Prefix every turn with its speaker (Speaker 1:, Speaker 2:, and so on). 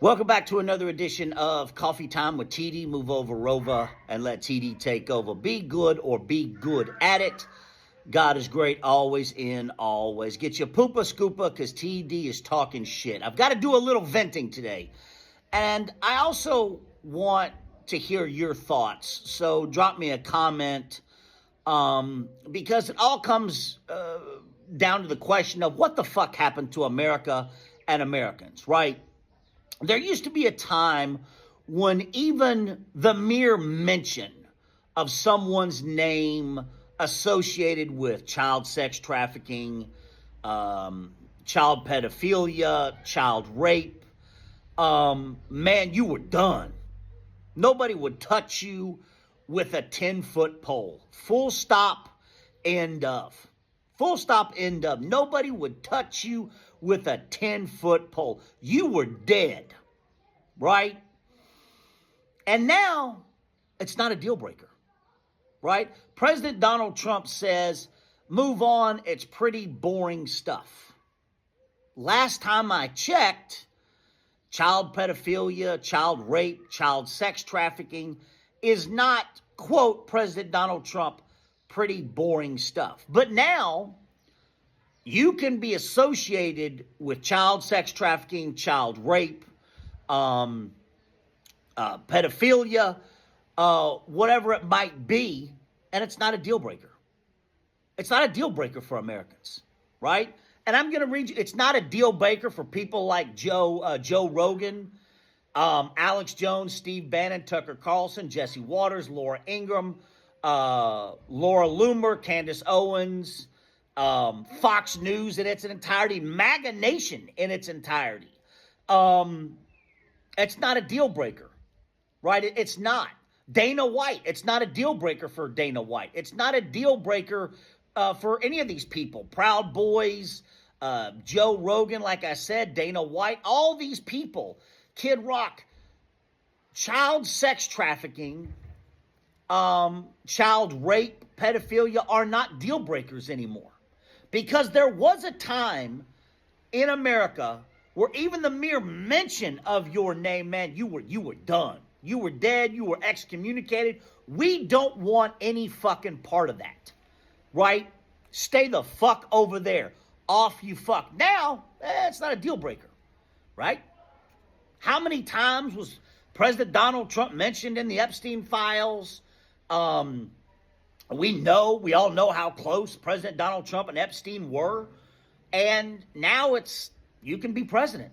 Speaker 1: Welcome back to another edition of Coffee Time with TD. Move over, Rova, and let TD take over. Be good or be good at it. God is great, always in, always. Get your poopa scoopa, because TD is talking shit. I've got to do a little venting today. And I also want to hear your thoughts. So drop me a comment, because it all comes down to the question of what the fuck happened to America and Americans, right? There used to be a time when even the mere mention of someone's name associated with child sex trafficking, child pedophilia, child rape, man, you were done. Nobody would touch you with a 10-foot pole. Full stop, end of. Full stop, end of. Nobody would touch you with a 10-foot pole. You were dead, right? And now it's not a deal breaker, right? President Donald Trump says, move on, it's pretty boring stuff. Last time I checked, child pedophilia, child rape, child sex trafficking is not, quote, President Donald Trump, pretty boring stuff. But now you can be associated with child sex trafficking, child rape, pedophilia, whatever it might be, and it's not a deal breaker. It's not a deal breaker for Americans, right? And I'm going to read you, it's not a deal breaker for people like Joe Rogan, Alex Jones, Steve Bannon, Tucker Carlson, Jesse Waters, Laura Ingraham, Laura Loomer, Candace Owens, Fox News in its entirety, MAGA Nation in its entirety. It's not a deal breaker, right? It's not. Dana White, it's not a deal breaker for Dana White. It's not a deal breaker for any of these people. Proud Boys, Joe Rogan, like I said, Dana White, all these people, Kid Rock, child sex trafficking, child rape, pedophilia are not deal breakers anymore. Because there was a time in America where even the mere mention of your name, man, you were done. You were dead. You were excommunicated. We don't want any fucking part of that, right? Stay the fuck over there. Off you fuck. Now, it's not a deal breaker, right? How many times was President Donald Trump mentioned in the Epstein files? We all know how close President Donald Trump and Epstein were. And now you can be president.